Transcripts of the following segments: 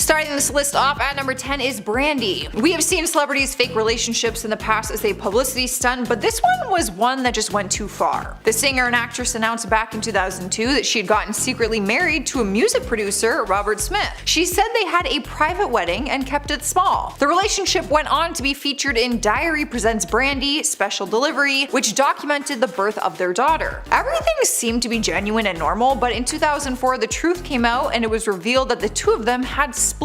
Starting this list off at number 10 is Brandy. We have seen celebrities fake relationships in the past as a publicity stunt, but this one was one that just went too far. The singer and actress announced back in 2002 that she had gotten secretly married to a music producer, Robert Smith. She said they had a private wedding and kept it small. The relationship went on to be featured in Diary Presents Brandy Special Delivery, which documented the birth of their daughter. Everything seemed to be genuine and normal, but in 2004 the truth came out and it was revealed that the two of them had split.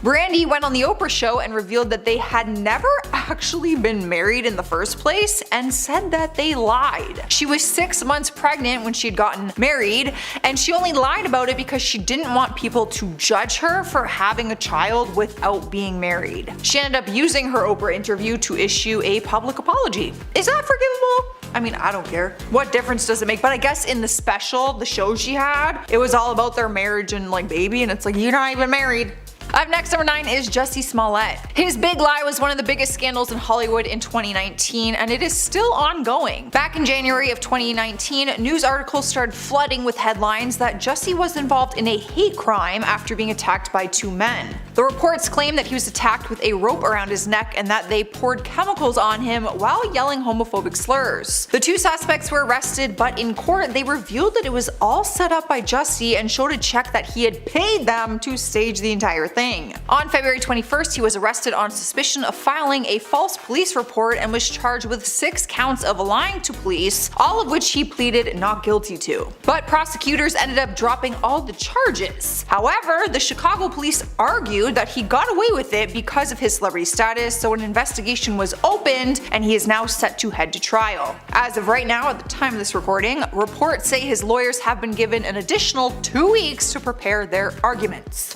Brandy went on the Oprah show and revealed that they had never actually been married in the first place and said that they lied. She was 6 months pregnant when she had gotten married, and she only lied about it because she didn't want people to judge her for having a child without being married. She ended up using her Oprah interview to issue a public apology. Is that forgivable? I mean, I don't care. What difference does it make? But I guess in the special, the show she had, it was all about their marriage and like baby, and it's like, you're not even married. Up next, number 9 is Jussie Smollett. His big lie was one of the biggest scandals in Hollywood in 2019, and it is still ongoing. Back in January of 2019, news articles started flooding with headlines that Jussie was involved in a hate crime after being attacked by 2 men. The reports claim that he was attacked with a rope around his neck and that they poured chemicals on him while yelling homophobic slurs. The 2 suspects were arrested, but in court they revealed that it was all set up by Jussie and showed a check that he had paid them to stage the entire thing. On February 21st, he was arrested on suspicion of filing a false police report and was charged with 6 counts of lying to police, all of which he pleaded not guilty to. But prosecutors ended up dropping all the charges. However, the Chicago police argued that he got away with it because of his celebrity status, so an investigation was opened and he is now set to head to trial. As of right now, at the time of this recording, reports say his lawyers have been given an additional 2 weeks to prepare their arguments.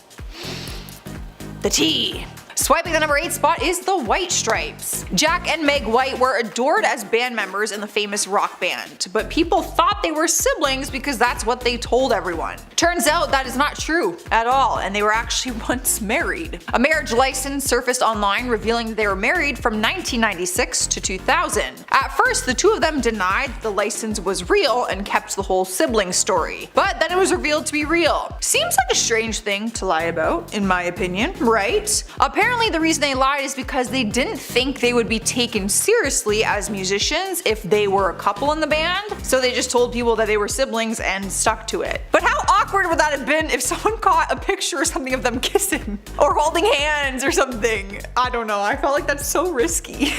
The tea. Swiping the number 8 spot is the White Stripes. Jack and Meg White were adored as band members in the famous rock band, but people thought they were siblings because that's what they told everyone. Turns out that is not true at all, and they were actually once married. A marriage license surfaced online revealing they were married from 1996 to 2000. At first, the 2 of them denied the license was real and kept the whole sibling story, but then it was revealed to be real. Seems like a strange thing to lie about, in my opinion, right? Apparently the reason they lied is because they didn't think they would be taken seriously as musicians if they were a couple in the band, so they just told people that they were siblings and stuck to it. But how awkward would that have been if someone caught a picture or something of them kissing or holding hands or something? I don't know, I felt like that's so risky.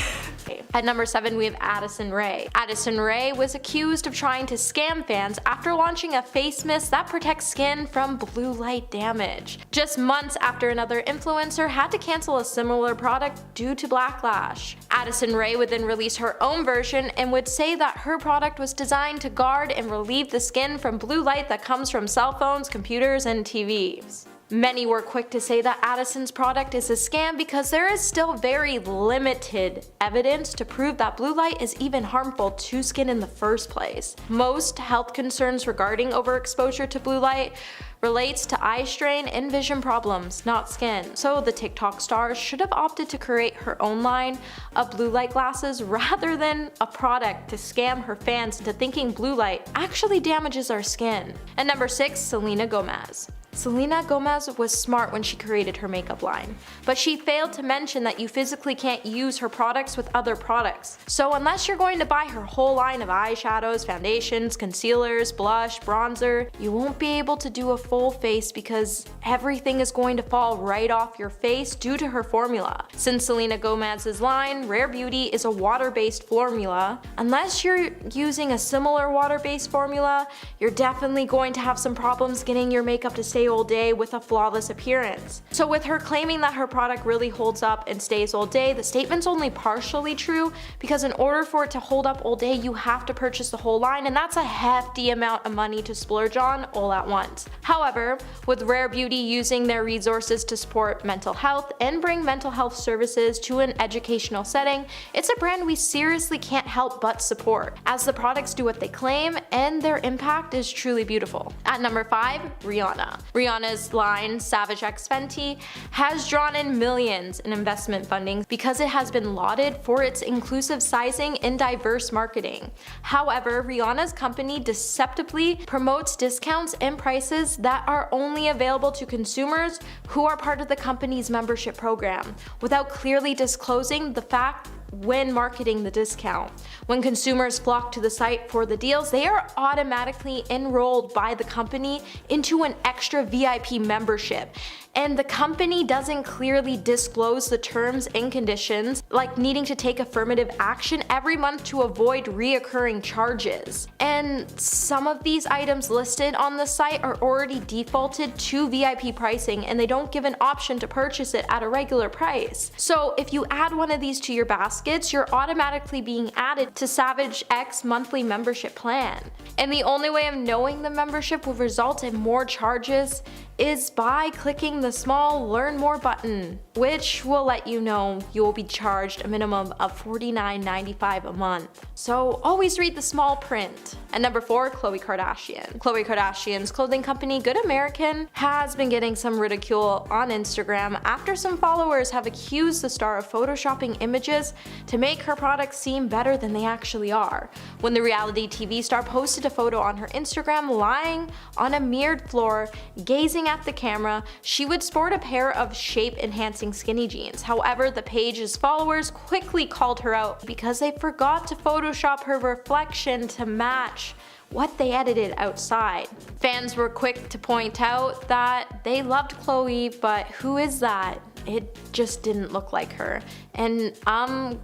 At number 7, we have Addison Rae. Addison Rae was accused of trying to scam fans after launching a face mist that protects skin from blue light damage. Just months after another influencer had to cancel a similar product due to backlash. Addison Rae would then release her own version and would say that her product was designed to guard and relieve the skin from blue light that comes from cell phones, computers, and TVs. Many were quick to say that Addison's product is a scam because there is still very limited evidence to prove that blue light is even harmful to skin in the first place. Most health concerns regarding overexposure to blue light relates to eye strain and vision problems, not skin. So the TikTok star should have opted to create her own line of blue light glasses rather than a product to scam her fans into thinking blue light actually damages our skin. And number 6, Selena Gomez. Selena Gomez was smart when she created her makeup line, but she failed to mention that you physically can't use her products with other products. So unless you're going to buy her whole line of eyeshadows, foundations, concealers, blush, bronzer, you won't be able to do a full face because everything is going to fall right off your face due to her formula. Since Selena Gomez's line, Rare Beauty, is a water-based formula, unless you're using a similar water-based formula, you're definitely going to have some problems getting your makeup to stay all day with a flawless appearance. So with her claiming that her product really holds up and stays all day, the statement's only partially true because in order for it to hold up all day, you have to purchase the whole line, and that's a hefty amount of money to splurge on all at once. However, with Rare Beauty using their resources to support mental health and bring mental health services to an educational setting, it's a brand we seriously can't help but support, as the products do what they claim and their impact is truly beautiful. At number 5, Rihanna. Rihanna's line, Savage X Fenty, has drawn in millions in investment funding because it has been lauded for its inclusive sizing and diverse marketing. However, Rihanna's company deceptively promotes discounts and prices that are only available to consumers who are part of the company's membership program, without clearly disclosing the fact when marketing the discount. When consumers flock to the site for the deals, they are automatically enrolled by the company into an extra VIP membership. And the company doesn't clearly disclose the terms and conditions, like needing to take affirmative action every month to avoid reoccurring charges. And some of these items listed on the site are already defaulted to VIP pricing, and they don't give an option to purchase it at a regular price. So if you add one of these to your baskets, you're automatically being added to Savage X monthly membership plan. And the only way of knowing the membership will result in more charges is by clicking the small Learn More button, which will let you know you will be charged a minimum of $49.95 a month. So always read the small print. And number 4, Khloe Kardashian. Khloe Kardashian's clothing company Good American has been getting some ridicule on Instagram after some followers have accused the star of photoshopping images to make her products seem better than they actually are. When the reality TV star posted a photo on her Instagram lying on a mirrored floor, gazing at the camera, she would sport a pair of shape-enhancing skinny jeans. However, the page's followers quickly called her out because they forgot to Photoshop her reflection to match what they edited outside. Fans were quick to point out that they loved Khloe, but who is that? It just didn't look like her. And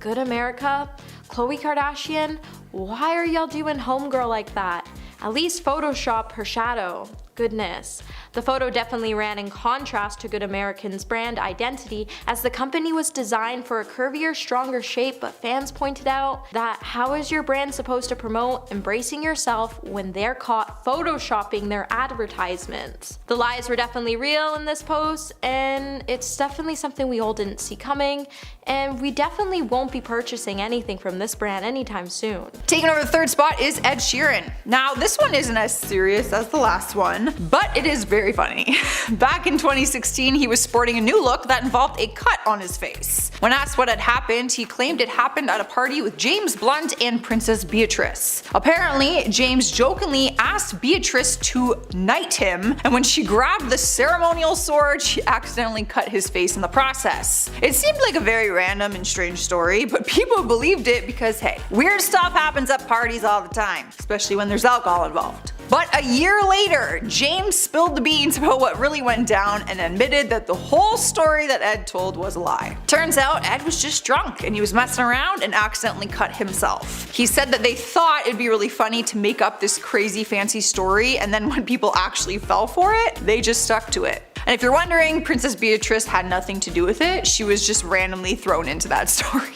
Good America, Khloe Kardashian, why are y'all doing homegirl like that? At least Photoshop her shadow. Goodness. The photo definitely ran in contrast to Good American's brand identity, as the company was designed for a curvier, stronger shape, but fans pointed out that how is your brand supposed to promote embracing yourself when they're caught photoshopping their advertisements? The lies were definitely real in this post, and it's definitely something we all didn't see coming, and we definitely won't be purchasing anything from this brand anytime soon. Taking over the 3rd spot is Ed Sheeran. Now, this one isn't as serious as the last one, but it is very funny. Back in 2016, he was sporting a new look that involved a cut on his face. When asked what had happened, he claimed it happened at a party with James Blunt and Princess Beatrice. Apparently, James jokingly asked Beatrice to knight him, and when she grabbed the ceremonial sword, she accidentally cut his face in the process. It seemed like a very random and strange story, but people believed it because, hey, weird stuff happens at parties all the time, especially when there's alcohol involved. But a year later, James spilled the beans about what really went down and admitted that the whole story that Ed told was a lie. Turns out Ed was just drunk and he was messing around and accidentally cut himself. He said that they thought it'd be really funny to make up this crazy fancy story, and then when people actually fell for it, they just stuck to it. And if you're wondering, Princess Beatrice had nothing to do with it, she was just randomly thrown into that story.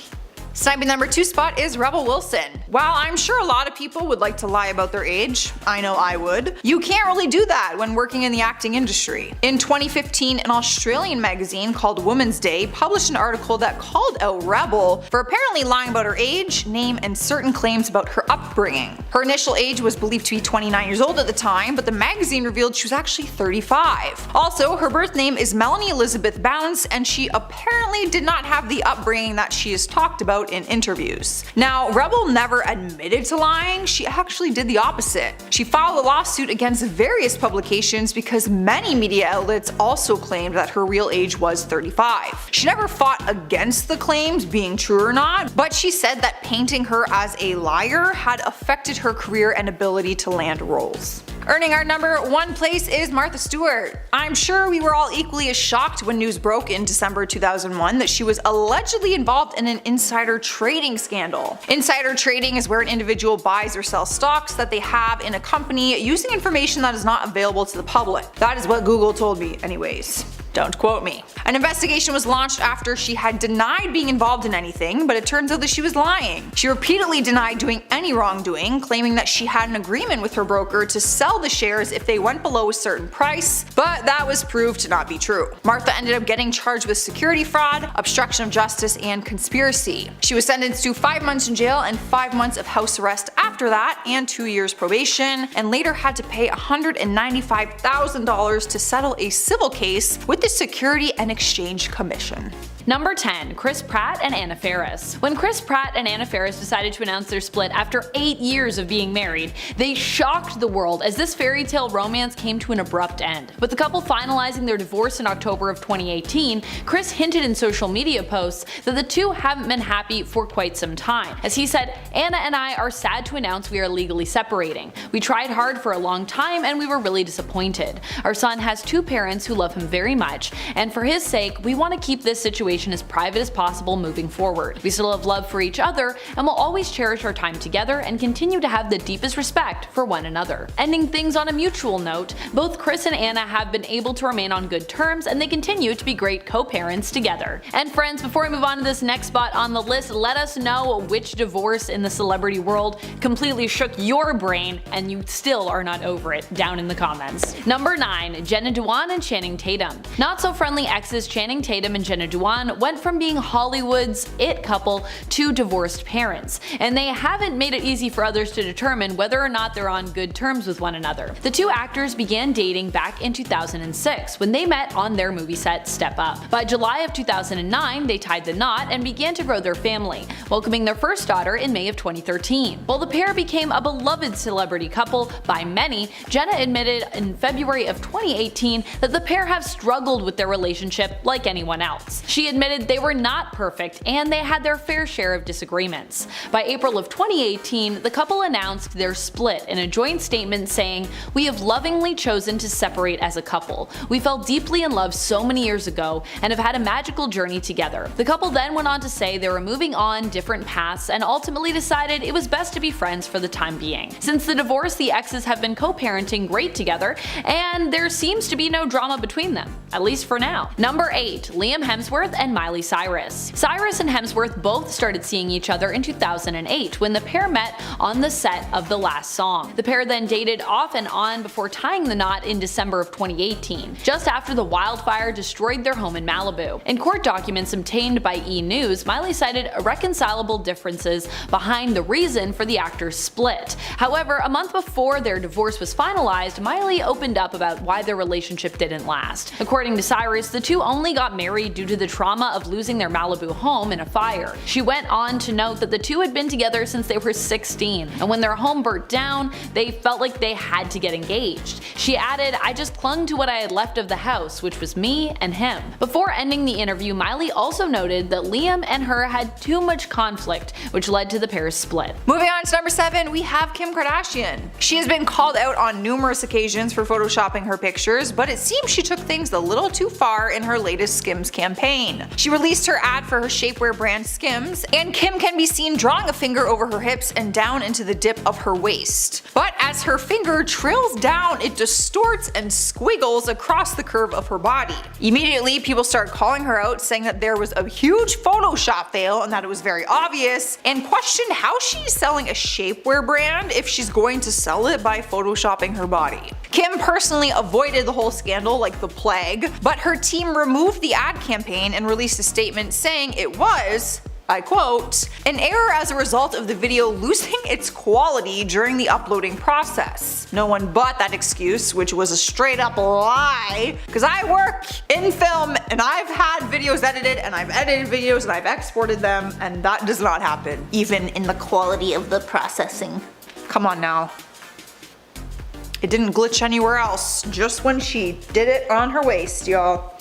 Sniping number 2 spot is Rebel Wilson. While I'm sure a lot of people would like to lie about their age, I know I would, you can't really do that when working in the acting industry. In 2015, an Australian magazine called Women's Day published an article that called out Rebel for apparently lying about her age, name, and certain claims about her upbringing. Her initial age was believed to be 29 years old at the time, but the magazine revealed she was actually 35. Also, her birth name is Melanie Elizabeth Bounds, and she apparently did not have the upbringing that she has talked about in interviews. Now, Rebel never admitted to lying, she actually did the opposite. She filed a lawsuit against various publications because many media outlets also claimed that her real age was 35. She never fought against the claims being true or not, but she said that painting her as a liar had affected her career and ability to land roles. Earning our number 1 place is Martha Stewart. I'm sure we were all equally as shocked when news broke in December 2001 that she was allegedly involved in an insider trading scandal. Insider trading is where an individual buys or sells stocks that they have in a company using information that is not available to the public. That is what Google told me anyways. Don't quote me. An investigation was launched after she had denied being involved in anything, but it turns out that she was lying. She repeatedly denied doing any wrongdoing, claiming that she had an agreement with her broker to sell the shares if they went below a certain price, but that was proved to not be true. Martha ended up getting charged with security fraud, obstruction of justice, and conspiracy. She was sentenced to 5 months in jail and 5 months of house arrest after that, and 2 years probation, and later had to pay $195,000 to settle a civil case with the Security and Exchange Commission. Number 10. Chris Pratt and Anna Faris. When Chris Pratt and Anna Faris decided to announce their split after 8 years of being married, they shocked the world as this fairy tale romance came to an abrupt end. With the couple finalizing their divorce in October of 2018, Chris hinted in social media posts that the two haven't been happy for quite some time. As he said, "Anna and I are sad to announce we are legally separating. We tried hard for a long time and we were really disappointed. Our son has 2 parents who love him very much, and for his sake, we want to keep this situation as private as possible moving forward. We still have love for each other and will always cherish our time together and continue to have the deepest respect for one another." Ending things on a mutual note, both Chris and Anna have been able to remain on good terms and they continue to be great co-parents together. And friends, before we move on to this next spot on the list, let us know which divorce in the celebrity world completely shook your brain and you still are not over it down in the comments. Number 9. Jenna Dewan and Channing Tatum. Not so friendly exes Channing Tatum and Jenna Dewan went from being Hollywood's it couple to divorced parents, and they haven't made it easy for others to determine whether or not they're on good terms with one another. The two actors began dating back in 2006 when they met on their movie set Step Up. By July of 2009, they tied the knot and began to grow their family, welcoming their first daughter in May of 2013. While the pair became a beloved celebrity couple by many, Jenna admitted in February of 2018 that the pair have struggled with their relationship like anyone else. She admitted they were not perfect and they had their fair share of disagreements. By April of 2018, the couple announced their split in a joint statement saying, "We have lovingly chosen to separate as a couple. We fell deeply in love so many years ago and have had a magical journey together." The couple then went on to say they were moving on different paths and ultimately decided it was best to be friends for the time being. Since the divorce, the exes have been co-parenting great together and there seems to be no drama between them, at least for now. Number 8. Liam Hemsworth and Miley Cyrus. Cyrus and Hemsworth both started seeing each other in 2008 when the pair met on the set of The Last Song. The pair then dated off and on before tying the knot in December of 2018, just after the wildfire destroyed their home in Malibu. In court documents obtained by E! News, Miley cited irreconcilable differences behind the reason for the actors' split. However, a month before their divorce was finalized, Miley opened up about why their relationship didn't last. According to Cyrus, the two only got married due to the trauma of losing their Malibu home in a fire. She went on to note that the two had been together since they were 16, and when their home burnt down, they felt like they had to get engaged. She added, "I just clung to what I had left of the house, which was me and him." Before ending the interview, Miley also noted that Liam and her had too much conflict, which led to the pair's split. Moving on to number 7, we have Kim Kardashian. She has been called out on numerous occasions for photoshopping her pictures, but it seems she took things a little too far in her latest Skims campaign. She released her ad for her shapewear brand Skims, and Kim can be seen drawing a finger over her hips and down into the dip of her waist. But as her finger trails down, it distorts and squiggles across the curve of her body. Immediately, people start calling her out, saying that there was a huge Photoshop fail and that it was very obvious, and questioned how she's selling a shapewear brand if she's going to sell it by photoshopping her body. Kim personally avoided the whole scandal like the plague, but her team removed the ad campaign and released a statement saying it was, I quote, "an error as a result of the video losing its quality during the uploading process." No one bought that excuse, which was a straight up lie, because I work in film and I've had videos edited and I've edited videos and I've exported them, and that does not happen, even in the quality of the processing. Come on now. It didn't glitch anywhere else, just when she did it on her waist, y'all.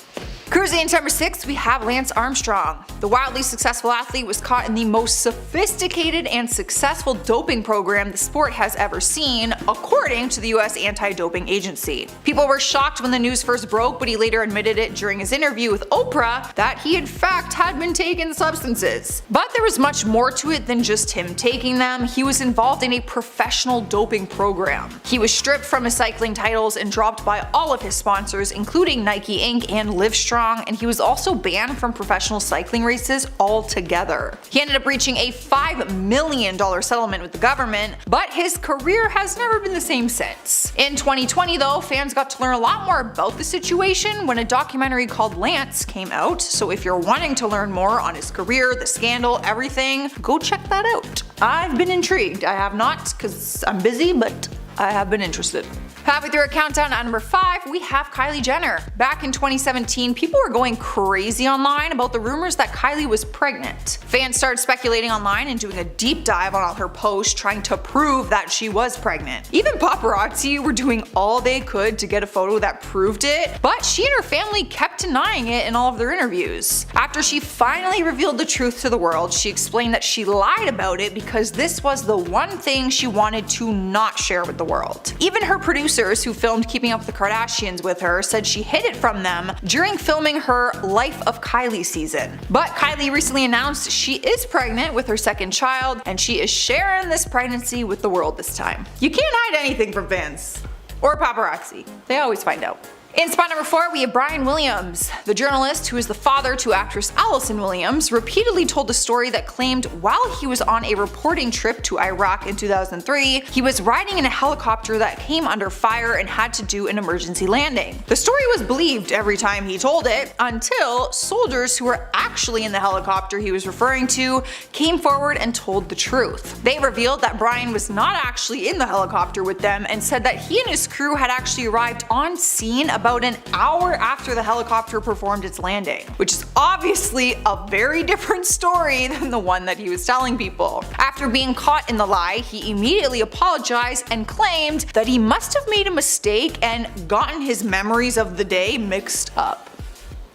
Cruising into number 6, we have Lance Armstrong. The wildly successful athlete was caught in the most sophisticated and successful doping program the sport has ever seen, according to the US Anti-Doping Agency. People were shocked when the news first broke, but he later admitted it during his interview with Oprah that he in fact had been taking substances. But there was much more to it than just him taking them. He was involved in a professional doping program. He was stripped from his cycling titles and dropped by all of his sponsors, including Nike Inc. and Livestrong, and he was also banned from professional cycling races altogether. He ended up reaching a $5 million settlement with the government, but his career has never been the same since. In 2020 though, fans got to learn a lot more about the situation when a documentary called Lance came out, so if you're wanting to learn more on his career, the scandal, everything, go check that out. I've been intrigued. I have not, because I'm busy, but I have been interested. Halfway through our countdown at number 5, we have Kylie Jenner. Back in 2017, people were going crazy online about the rumors that Kylie was pregnant. Fans started speculating online and doing a deep dive on all her posts trying to prove that she was pregnant. Even paparazzi were doing all they could to get a photo that proved it, but she and her family kept denying it in all of their interviews. After she finally revealed the truth to the world, she explained that she lied about it because this was the one thing she wanted to not share with the world. Even her producers who filmed Keeping Up with the Kardashians with her said she hid it from them during filming her Life of Kylie season. But Kylie recently announced she is pregnant with her second child, and she is sharing this pregnancy with the world this time. You can't hide anything from fans. Or paparazzi. They always find out. In spot number 4, we have Brian Williams. The journalist, who is the father to actress Allison Williams, repeatedly told a story that claimed while he was on a reporting trip to Iraq in 2003, he was riding in a helicopter that came under fire and had to do an emergency landing. The story was believed every time he told it, until soldiers who were actually in the helicopter he was referring to came forward and told the truth. They revealed that Brian was not actually in the helicopter with them and said that he and his crew had actually arrived on scene about an hour after the helicopter performed its landing, which is obviously a very different story than the one that he was telling people. After being caught in the lie, he immediately apologized and claimed that he must have made a mistake and gotten his memories of the day mixed up.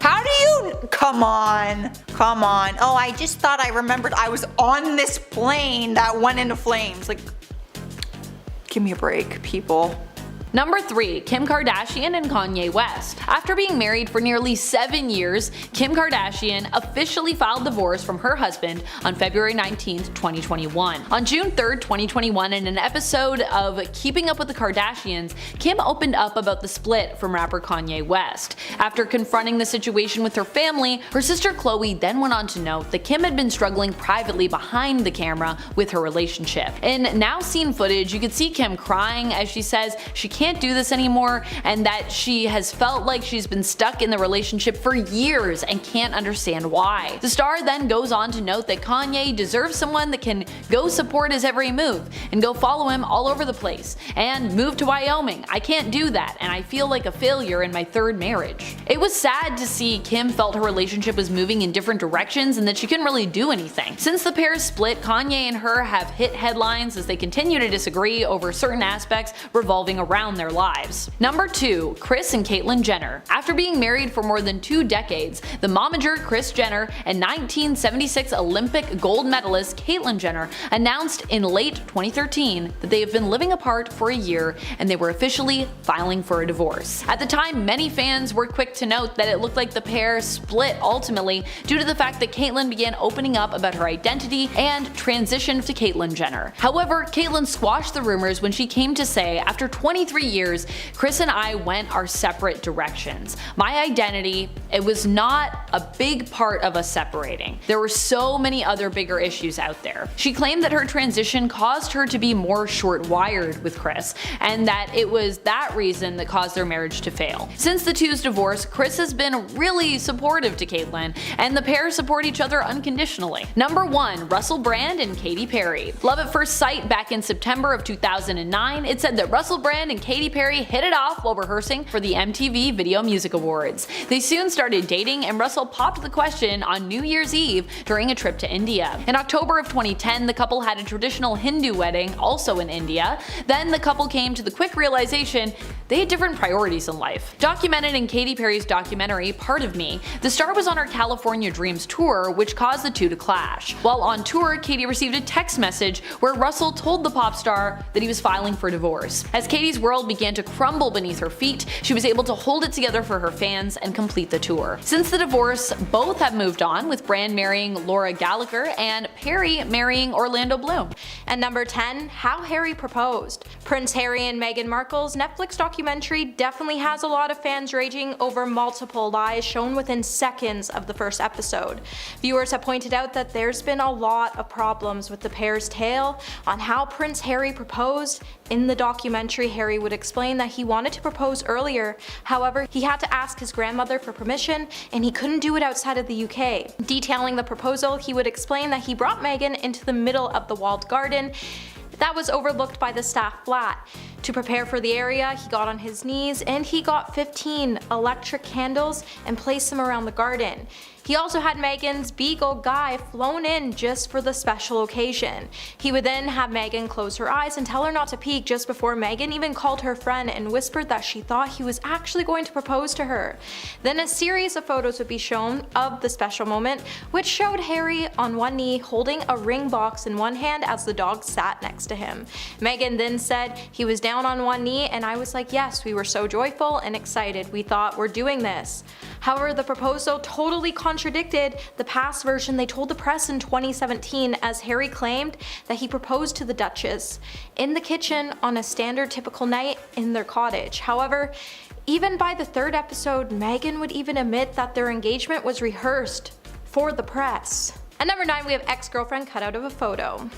How do you? Come on. Oh, I just thought I remembered I was on this plane that went into flames. Like, give me a break, people. Number 3, Kim Kardashian and Kanye West. After being married for nearly 7 years, Kim Kardashian officially filed divorce from her husband on February 19, 2021. On June 3, 2021, in an episode of Keeping Up with the Kardashians, Kim opened up about the split from rapper Kanye West. After confronting the situation with her family, her sister Khloe then went on to note that Kim had been struggling privately behind the camera with her relationship. In now seen footage, you can see Kim crying as she says she can't do this anymore and that she has felt like she's been stuck in the relationship for years and can't understand why. The star then goes on to note that Kanye deserves someone that can go support his every move and go follow him all over the place and move to Wyoming. I can't do that and I feel like a failure in my 3rd marriage. It was sad to see Kim felt her relationship was moving in different directions and that she couldn't really do anything. Since the pair's split, Kanye and her have hit headlines as they continue to disagree over certain aspects revolving around their lives. Number 2, Kris and Caitlyn Jenner. After being married for more than 2 decades, the momager Kris Jenner and 1976 Olympic gold medalist Caitlyn Jenner announced in late 2013 that they have been living apart for a year and they were officially filing for a divorce. At the time, many fans were quick to note that it looked like the pair split ultimately due to the fact that Caitlyn began opening up about her identity and transitioned to Caitlyn Jenner. However, Caitlyn squashed the rumors when she came to say, after 23 years, Kris and I went our separate directions. My identity, it was not a big part of us separating. There were so many other bigger issues out there. She claimed that her transition caused her to be more short-wired with Kris, and that it was that reason that caused their marriage to fail. Since the two's divorce, Kris has been really supportive to Caitlyn, and the pair support each other unconditionally. Number 1, Russell Brand and Katy Perry. Love at First Sight back in September of 2009, it said that Russell Brand and Katy Perry hit it off while rehearsing for the MTV Video Music Awards. They soon started started dating, and Russell popped the question on New Year's Eve during a trip to India. In October of 2010, the couple had a traditional Hindu wedding, also in India. Then the couple came to the quick realization they had different priorities in life. Documented in Katy Perry's documentary, Part of Me, the star was on her California Dreams tour, which caused the two to clash. While on tour, Katy received a text message where Russell told the pop star that he was filing for divorce. As Katy's world began to crumble beneath her feet, she was able to hold it together for her fans and complete the tour. Since the divorce, both have moved on, with Brand marrying Laura Gallagher and Perry marrying Orlando Bloom. And number 10, How Harry Proposed. Prince Harry and Meghan Markle's Netflix documentary definitely has a lot of fans raging over multiple lies shown within seconds of the first episode. Viewers have pointed out that there's been a lot of problems with the pair's tale on how Prince Harry proposed. In the documentary, Harry would explain that he wanted to propose earlier, however, he had to ask his grandmother for permission and he couldn't do it outside of the UK. Detailing the proposal, he would explain that he brought Meghan into the middle of the walled garden that was overlooked by the staff flat. To prepare for the area, he got on his knees and he got 15 electric candles and placed them around the garden. He also had Meghan's beagle Guy flown in just for the special occasion. He would then have Meghan close her eyes and tell her not to peek just before Meghan even called her friend and whispered that she thought he was actually going to propose to her. Then a series of photos would be shown of the special moment, which showed Harry on one knee holding a ring box in one hand as the dog sat next to him. Meghan then said he was down on one knee, and I was like, yes, we were so joyful and excited. We thought, we're doing this. However, the proposal totally contradicted the past version they told the press in 2017, as Harry claimed that he proposed to the Duchess in the kitchen on a standard typical night in their cottage. However, even by the third episode, Meghan would even admit that their engagement was rehearsed for the press. At number 9, we have ex-girlfriend cut out of a photo.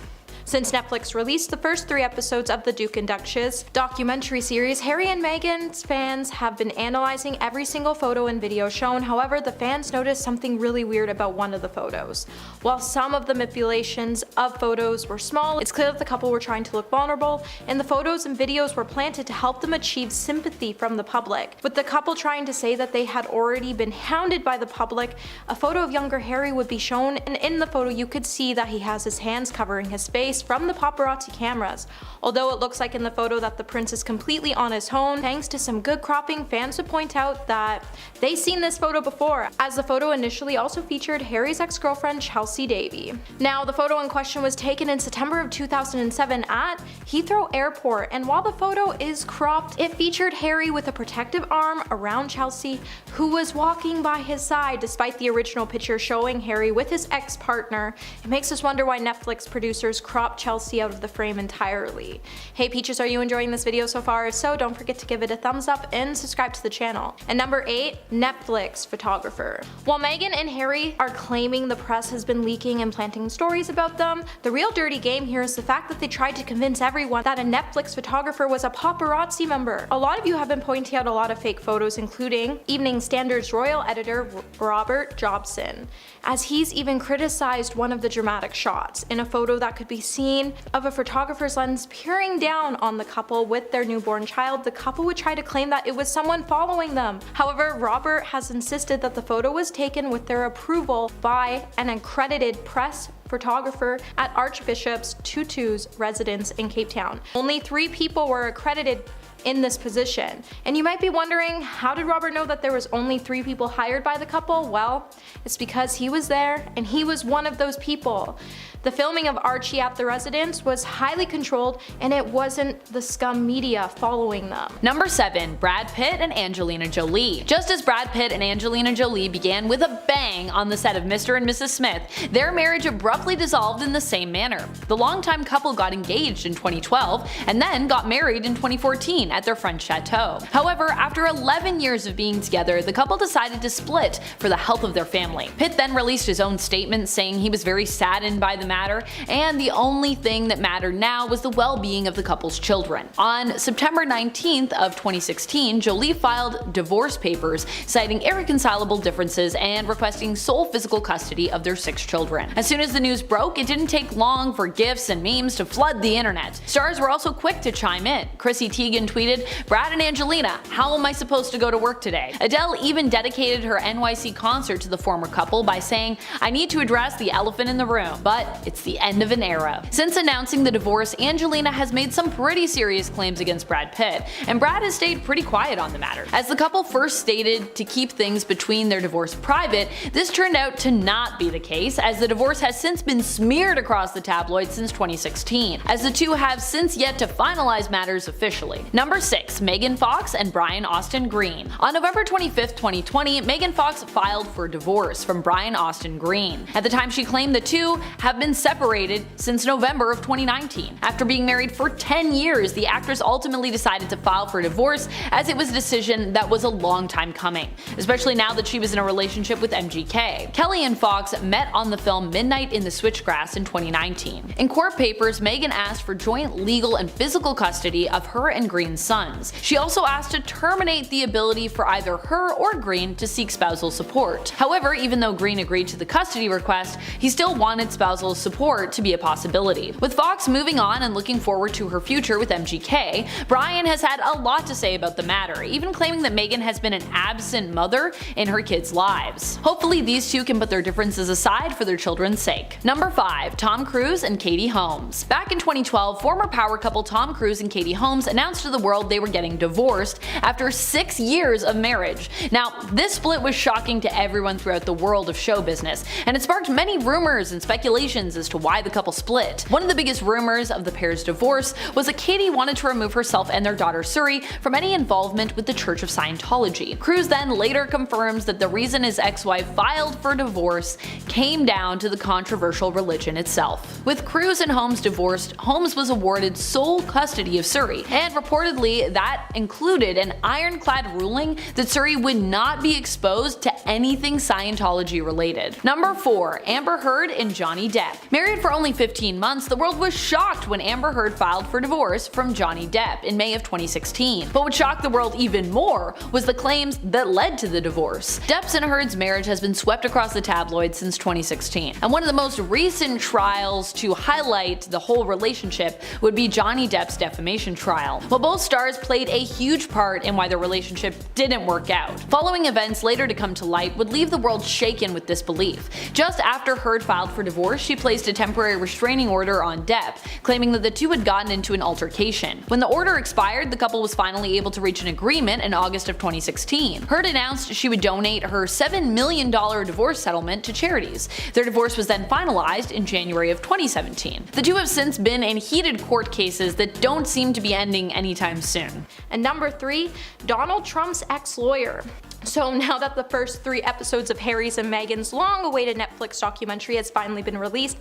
Since Netflix released the first 3 episodes of the Duke and Duchess documentary series, Harry and Meghan's fans have been analyzing every single photo and video shown. However, the fans noticed something really weird about one of the photos. While some of the manipulations of photos were small, it's clear that the couple were trying to look vulnerable, and the photos and videos were planted to help them achieve sympathy from the public. With the couple trying to say that they had already been hounded by the public, a photo of younger Harry would be shown, and in the photo you could see that he has his hands covering his face from the paparazzi cameras. Although it looks like in the photo that the prince is completely on his own, thanks to some good cropping, fans would point out that they've seen this photo before, as the photo initially also featured Harry's ex-girlfriend Chelsea Davy. Now, the photo in question was taken in September of 2007 at Heathrow Airport, and while the photo is cropped, it featured Harry with a protective arm around Chelsea, who was walking by his side, despite the original picture showing Harry with his ex-partner. It makes us wonder why Netflix producers cropped Chelsea out of the frame entirely. Hey Peaches, are you enjoying this video so far? If so, don't forget to give it a thumbs up and subscribe to the channel. And number 8, Netflix photographer. While Meghan and Harry are claiming the press has been leaking and planting stories about them, the real dirty game here is the fact that they tried to convince everyone that a Netflix photographer was a paparazzi member. A lot of you have been pointing out a lot of fake photos, including Evening Standard's royal editor Robert Jobson, as he's even criticized one of the dramatic shots in a photo that could be seen of a photographer's lens peering down on the couple with their newborn child. The couple would try to claim that it was someone following them. However, Robert has insisted that the photo was taken with their approval by an accredited press photographer at Archbishop Tutu's residence in Cape Town. Only 3 people were accredited in this position. And you might be wondering, how did Robert know that there was only 3 people hired by the couple? Well, it's because he was there and he was one of those people. The filming of Archie at the residence was highly controlled, and it wasn't the scum media following them. Number 7, Brad Pitt and Angelina Jolie. Just as Brad Pitt and Angelina Jolie began with a bang on the set of Mr. and Mrs. Smith, their marriage abruptly dissolved in the same manner. The longtime couple got engaged in 2012 and then got married in 2014 at their French chateau. However, after 11 years of being together, the couple decided to split for the health of their family. Pitt then released his own statement saying he was very saddened by the matter, and the only thing that mattered now was the well-being of the couple's children. On September 19th of 2016, Jolie filed divorce papers citing irreconcilable differences and requesting sole physical custody of their 6 children. As soon as the news broke, it didn't take long for gifs and memes to flood the internet. Stars were also quick to chime in. Chrissy Teigen tweeted tweeted, "Brad and Angelina, how am I supposed to go to work today?" Adele even dedicated her NYC concert to the former couple by saying, "I need to address the elephant in the room, but it's the end of an era." Since announcing the divorce, Angelina has made some pretty serious claims against Brad Pitt, and Brad has stayed pretty quiet on the matter. As the couple first stated to keep things between their divorce private, this turned out to not be the case, as the divorce has since been smeared across the tabloids since 2016, as the two have since yet to finalize matters officially. Number 6. Megan Fox and Brian Austin Green. On November 25, 2020, Megan Fox filed for divorce from Brian Austin Green. At the time, she claimed the two have been separated since November of 2019. After being married for 10 years, the actress ultimately decided to file for divorce, as it was a decision that was a long time coming, especially now that she was in a relationship with MGK. Kelly and Fox met on the film Midnight in the Switchgrass in 2019. In court papers, Megan asked for joint legal and physical custody of her and Green's sons. She also asked to terminate the ability for either her or Green to seek spousal support. However, even though Green agreed to the custody request, he still wanted spousal support to be a possibility. With Fox moving on and looking forward to her future with MGK, Brian has had a lot to say about the matter, even claiming that Megan has been an absent mother in her kids' lives. Hopefully these two can put their differences aside for their children's sake. Number 5. Tom Cruise and Katie Holmes. Back in 2012, former power couple Tom Cruise and Katie Holmes announced to the world they were getting divorced after 6 years of marriage. Now, this split was shocking to everyone throughout the world of show business, and it sparked many rumors and speculations as to why the couple split. One of the biggest rumors of the pair's divorce was that Katie wanted to remove herself and their daughter Suri from any involvement with the Church of Scientology. Cruise then later confirms that the reason his ex-wife filed for divorce came down to the controversial religion itself. With Cruise and Holmes divorced, Holmes was awarded sole custody of Suri, and reportedly that included an ironclad ruling that Suri would not be exposed to anything Scientology related. Number 4. Amber Heard and Johnny Depp. Married for only 15 months, the world was shocked when Amber Heard filed for divorce from Johnny Depp in May of 2016. But what shocked the world even more was the claims that led to the divorce. Depp's and Heard's marriage has been swept across the tabloids since 2016, and one of the most recent trials to highlight the whole relationship would be Johnny Depp's defamation trial. While both stars played a huge part in why their relationship didn't work out, following events later to come to light would leave the world shaken with disbelief. Just after Heard filed for divorce, she placed a temporary restraining order on Depp, claiming that the two had gotten into an altercation. When the order expired, the couple was finally able to reach an agreement in August of 2016. Heard announced she would donate her $7 million divorce settlement to charities. Their divorce was then finalized in January of 2017. The two have since been in heated court cases that don't seem to be ending anytime soon. And number 3, Donald Trump's ex-lawyer. So now that the first 3 episodes of Harry's and Meghan's long-awaited Netflix documentary has finally been released,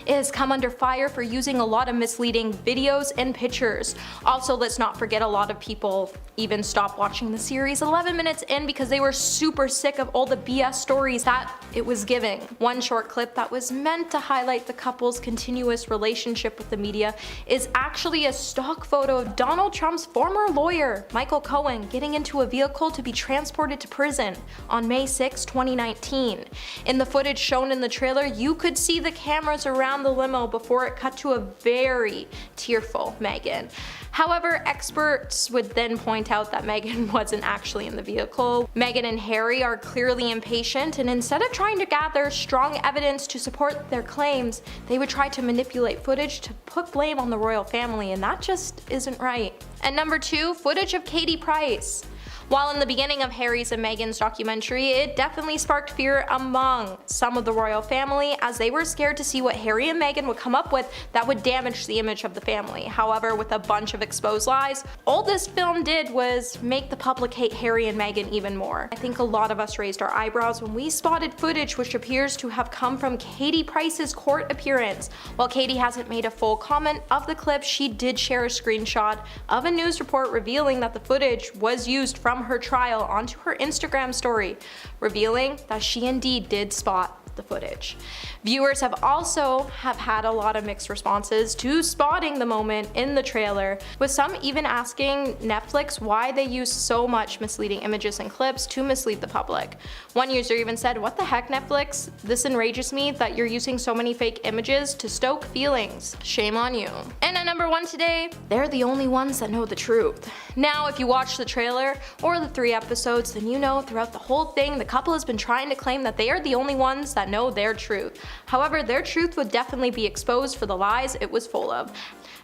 it has come under fire for using a lot of misleading videos and pictures. Also, let's not forget a lot of people even stopped watching the series 11 minutes in because they were super sick of all the BS stories that it was giving. One short clip that was meant to highlight the couple's continuous relationship with the media is actually a stock photo of Donald Trump's former lawyer, Michael Cohen, getting into a vehicle to be transported to prison on May 6, 2019. In the footage shown in the trailer, you could see the cameras around the limo before it cut to a very tearful Meghan. However, experts would then point out that Meghan wasn't actually in the vehicle. Meghan and Harry are clearly impatient, and instead of trying to gather strong evidence to support their claims, they would try to manipulate footage to put blame on the royal family, and that just isn't right. And number 2, footage of Katie Price. While in the beginning of Harry's and Meghan's documentary, it definitely sparked fear among some of the royal family, as they were scared to see what Harry and Meghan would come up with that would damage the image of the family. However, with a bunch of exposed lies, all this film did was make the public hate Harry and Meghan even more. I think a lot of us raised our eyebrows when we spotted footage which appears to have come from Katie Price's court appearance. While Katie hasn't made a full comment of the clip, she did share a screenshot of a news report revealing that the footage was used from her trial onto her Instagram story, revealing that she indeed did spot the footage. Viewers have had a lot of mixed responses to spotting the moment in the trailer, with some even asking Netflix why they use so much misleading images and clips to mislead the public. One user even said, "What the heck, Netflix? This enrages me that you're using so many fake images to stoke feelings. Shame on you." And at number 1 today, they're the only ones that know the truth. Now, if you watch the trailer or the 3 episodes, then you know throughout the whole thing the couple has been trying to claim that they are the only ones that know their truth. However, their truth would definitely be exposed for the lies it was full of.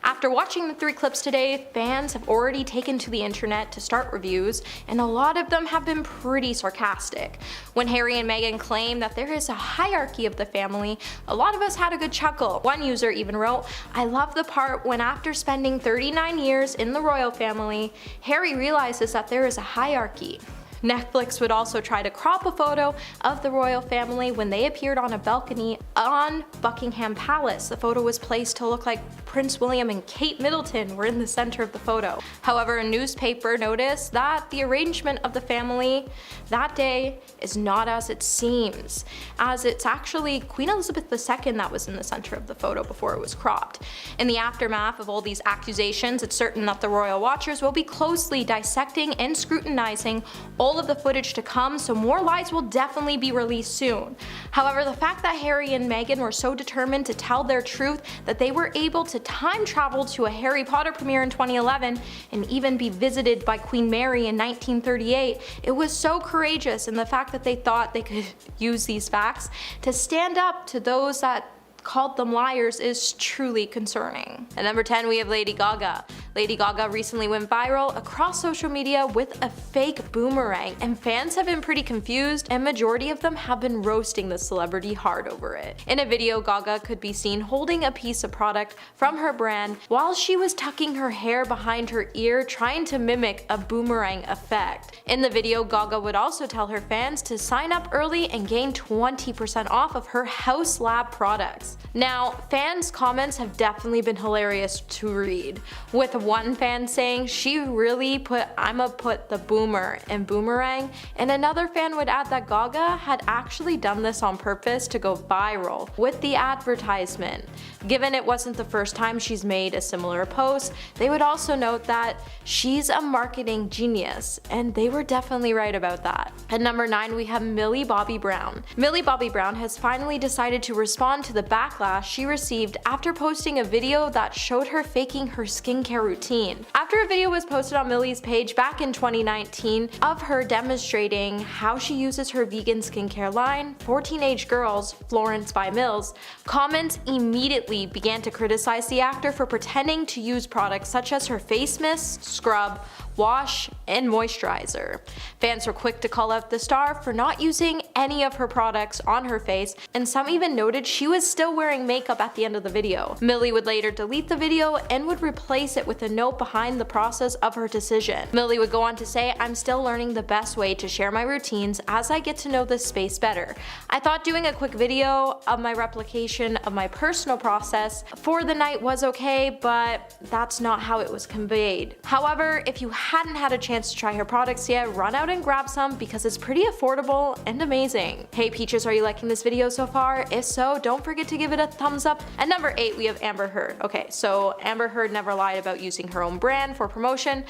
After watching the 3 clips today, fans have already taken to the internet to start reviews, and a lot of them have been pretty sarcastic. When Harry and Meghan claim that there is a hierarchy of the family, a lot of us had a good chuckle. One user even wrote, "I love the part when after spending 39 years in the royal family, Harry realizes that there is a hierarchy." Netflix would also try to crop a photo of the royal family when they appeared on a balcony on Buckingham Palace. The photo was placed to look like Prince William and Kate Middleton were in the center of the photo. However, a newspaper noticed that the arrangement of the family that day is not as it seems, as it's actually Queen Elizabeth II that was in the center of the photo before it was cropped. In the aftermath of all these accusations, it's certain that the royal watchers will be closely dissecting and scrutinizing all of the footage to come, so more lies will definitely be released soon. However, the fact that Harry and Meghan were so determined to tell their truth that they were able to time travel to a Harry Potter premiere in 2011 and even be visited by Queen Mary in 1938, it was so courageous, and the fact that they thought they could use these facts to stand up to those that called them liars is truly concerning. At number 10, we have Lady Gaga. Lady Gaga recently went viral across social media with a fake boomerang, and fans have been pretty confused, and majority of them have been roasting the celebrity hard over it. In a video, Gaga could be seen holding a piece of product from her brand while she was tucking her hair behind her ear, trying to mimic a boomerang effect. In the video, Gaga would also tell her fans to sign up early and gain 20% off of her House Lab products. Now, fans' comments have definitely been hilarious to read, with one fan saying she really put "I'ma put the boomer" in boomerang, and another fan would add that Gaga had actually done this on purpose to go viral with the advertisement. Given it wasn't the first time she's made a similar post, they would also note that she's a marketing genius, and they were definitely right about that. At number 9, we have Millie Bobby Brown. Millie Bobby Brown has finally decided to respond to the backlash she received after posting a video that showed her faking her skincare routine. After a video was posted on Millie's page back in 2019 of her demonstrating how she uses her vegan skincare line for teenage girls, Florence by Mills, comments immediately began to criticize the actor for pretending to use products such as her face mist, scrub, wash, and moisturizer. Fans were quick to call out the star for not using any of her products on her face, and some even noted she was still wearing makeup at the end of the video. Millie would later delete the video and would replace it with a note behind the process of her decision. Millie would go on to say, "I'm still learning the best way to share my routines as I get to know this space better. I thought doing a quick video of my replication of my personal process for the night was okay, but that's not how it was conveyed. However, if you hadn't had a chance to try her products yet, run out and grab some because it's pretty affordable and amazing." Hey Peaches, are you liking this video so far? If so, don't forget to give it a thumbs up. At number 8, we have Amber Heard. Okay, so Amber Heard never lied about using her own brand for promotion.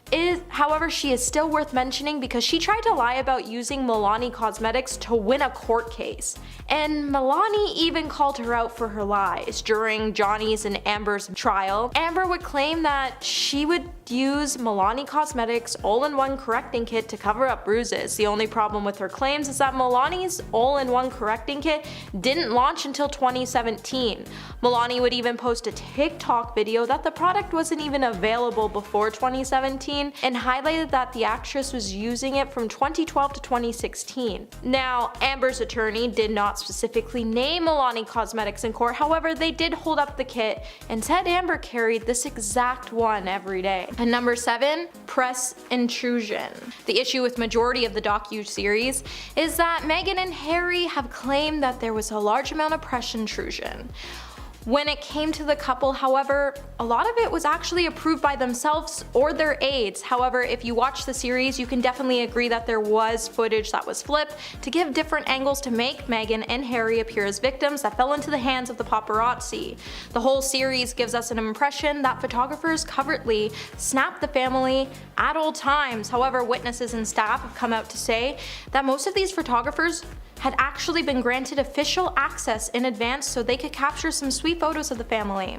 However, she is still worth mentioning because she tried to lie about using Milani Cosmetics to win a court case. And Milani even called her out for her lies. During Johnny's and Amber's trial, Amber would claim that she would use Milani Cosmetics all-in-one correcting kit to cover up bruises. The only problem with her claims is that Milani's all-in-one correcting kit didn't launch until 2017. Milani would even post a TikTok video that the product wasn't even available before 2017 and highlighted that the actress was using it from 2012 to 2016. Now, Amber's attorney did not specifically name Milani Cosmetics in court, however they did hold up the kit and said Amber carried this exact one every day. And number 7, press intrusion. The issue with majority of the docu-series is that Meghan and Harry have claimed that there was a large amount of press intrusion. When it came to the couple, however, a lot of it was actually approved by themselves or their aides. However, if you watch the series, you can definitely agree that there was footage that was flipped to give different angles to make Meghan and Harry appear as victims that fell into the hands of the paparazzi. The whole series gives us an impression that photographers covertly snapped the family at all times. However, witnesses and staff have come out to say that most of these photographers had actually been granted official access in advance so they could capture some sweet photos of the family.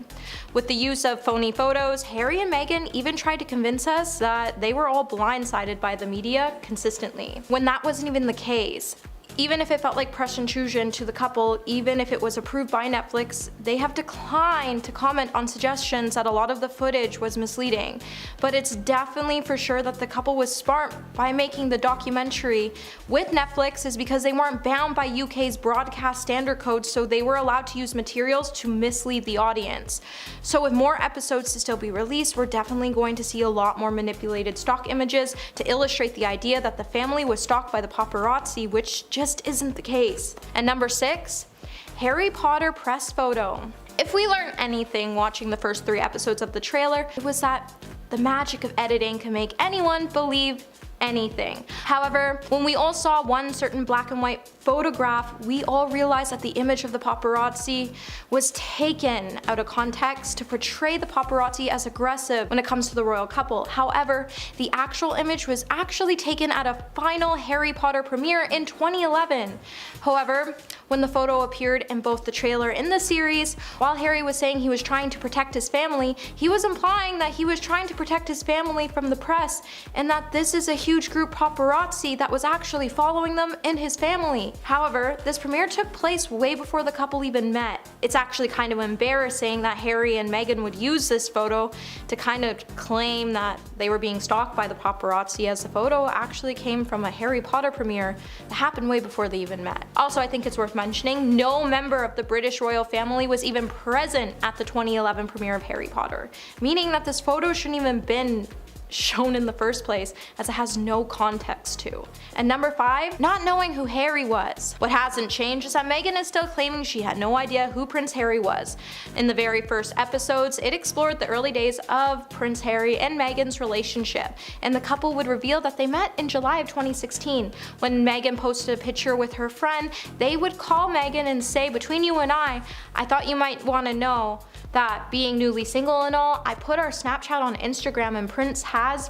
With the use of phony photos, Harry and Meghan even tried to convince us that they were all blindsided by the media consistently, when that wasn't even the case. Even if it felt like press intrusion to the couple, even if it was approved by Netflix, they have declined to comment on suggestions that a lot of the footage was misleading. But it's definitely for sure that the couple was smart by making the documentary with Netflix, is because they weren't bound by UK's broadcast standard code, so they were allowed to use materials to mislead the audience. So with more episodes to still be released, we're definitely going to see a lot more manipulated stock images to illustrate the idea that the family was stalked by the paparazzi, which just isn't the case. And number 6, Harry Potter press photo. If we learned anything watching the first 3 episodes of the trailer, it was that the magic of editing can make anyone believe anything. However, when we all saw one certain black and white photograph, we all realized that the image of the paparazzi was taken out of context to portray the paparazzi as aggressive when it comes to the royal couple. However, the actual image was actually taken at a final Harry Potter premiere in 2011. However, when the photo appeared in both the trailer and the series, while Harry was saying he was trying to protect his family, he was implying that he was trying to protect his family from the press, and that this is a huge group paparazzi that was actually following them and his family. However, this premiere took place way before the couple even met. It's actually kind of embarrassing that Harry and Meghan would use this photo to kind of claim that they were being stalked by the paparazzi, as the photo actually came from a Harry Potter premiere that happened way before they even met. Also, I think it's worth mentioning, no member of the British royal family was even present at the 2011 premiere of Harry Potter, meaning that this photo shouldn't even been shown in the first place, as it has no context to. And number 5, not knowing who Harry was. What hasn't changed is that Meghan is still claiming she had no idea who Prince Harry was. In the very first episodes, it explored the early days of Prince Harry and Meghan's relationship, and the couple would reveal that they met in July of 2016. When Meghan posted a picture with her friend, they would call Meghan and say, "Between you and I thought you might want to know that being newly single and all, I put our Snapchat on Instagram and Prince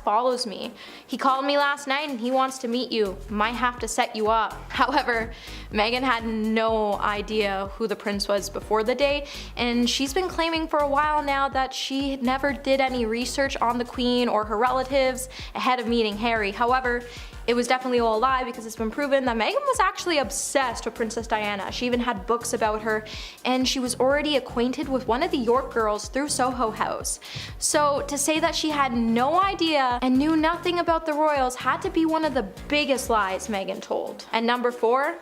follows me. He called me last night and he wants to meet you. Might have to set you up." However, Meghan had no idea who the prince was before the date, and she's been claiming for a while now that she never did any research on the Queen or her relatives ahead of meeting Harry. However, it was definitely all a lie, because it's been proven that Meghan was actually obsessed with Princess Diana. She even had books about her, and she was already acquainted with one of the York girls through Soho House. So to say that she had no idea and knew nothing about the royals had to be one of the biggest lies Meghan told. And number 4,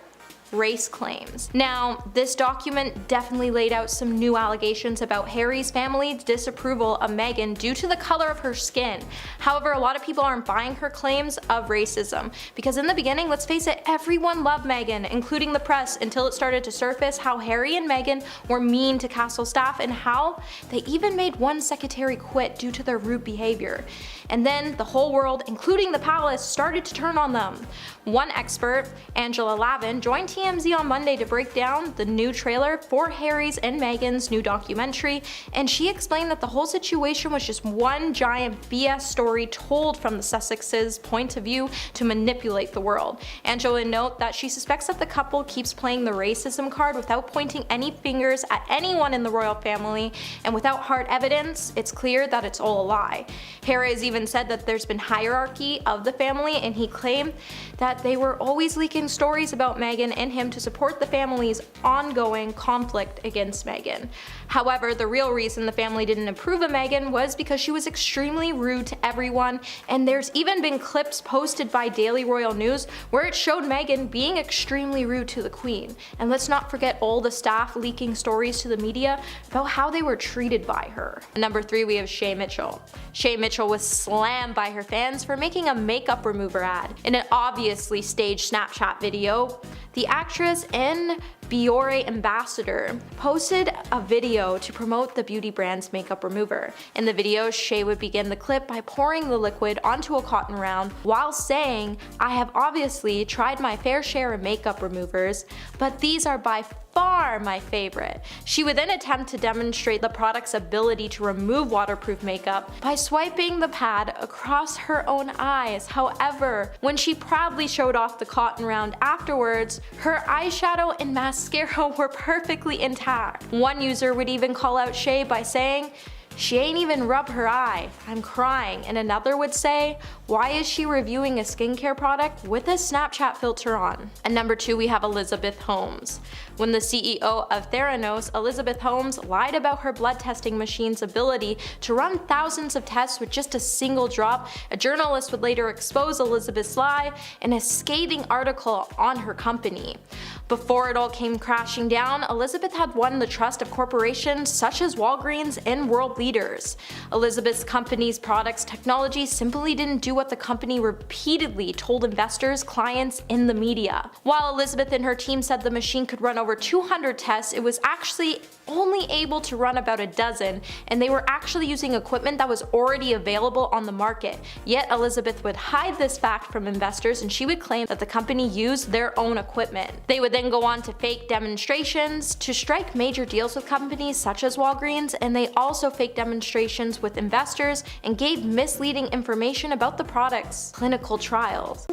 race claims. Now, this document definitely laid out some new allegations about Harry's family's disapproval of Meghan due to the color of her skin. However, a lot of people aren't buying her claims of racism, because in the beginning, let's face it, everyone loved Meghan, including the press, until it started to surface how Harry and Meghan were mean to castle staff, and how they even made one secretary quit due to their rude behavior. And then the whole world, including the palace, started to turn on them. One expert, Angela Lavin, joined TMZ on Monday to break down the new trailer for Harry's and Meghan's new documentary, and she explained that the whole situation was just one giant BS story told from the Sussexes' point of view to manipulate the world. Angela noted that she suspects that the couple keeps playing the racism card without pointing any fingers at anyone in the royal family, and without hard evidence, it's clear that it's all a lie. Harry has even said that there's been hierarchy of the family, and he claimed that they were always leaking stories about Meghan and him to support the family's ongoing conflict against Meghan. However, the real reason the family didn't approve of Meghan was because she was extremely rude to everyone, and there's even been clips posted by Daily Royal News where it showed Meghan being extremely rude to the Queen. And let's not forget all the staff leaking stories to the media about how they were treated by her. Number 3, we have Shay Mitchell. Shay Mitchell was slammed by her fans for making a makeup remover ad. In an obviously staged Snapchat video, the actress and Biore ambassador, posted a video to promote the beauty brand's makeup remover. In the video, Shea would begin the clip by pouring the liquid onto a cotton round while saying, "I have obviously tried my fair share of makeup removers, but these are by far my favorite." She would then attempt to demonstrate the product's ability to remove waterproof makeup by swiping the pad across her own eyes. However, when she proudly showed off the cotton round afterwards, her eyeshadow and mascara were perfectly intact. One user would even call out Shea by saying, "She ain't even rub her eye, I'm crying," and another would say, "Why is she reviewing a skincare product with a Snapchat filter on?" And number 2, we have Elizabeth Holmes. When the CEO of Theranos, Elizabeth Holmes, lied about her blood testing machine's ability to run thousands of tests with just a single drop, a journalist would later expose Elizabeth's lie in a scathing article on her company. Before it all came crashing down, Elizabeth had won the trust of corporations such as Walgreens and world leaders. Elizabeth's company's products technology simply didn't do what the company repeatedly told investors, clients, and the media. While Elizabeth and her team said the machine could run over 200 tests, it was actually only able to run about a dozen, and they were actually using equipment that was already available on the market. Yet Elizabeth would hide this fact from investors, and she would claim that the company used their own equipment. They would then go on to fake demonstrations to strike major deals with companies such as Walgreens, and they also faked demonstrations with investors and gave misleading information about the product's clinical trials.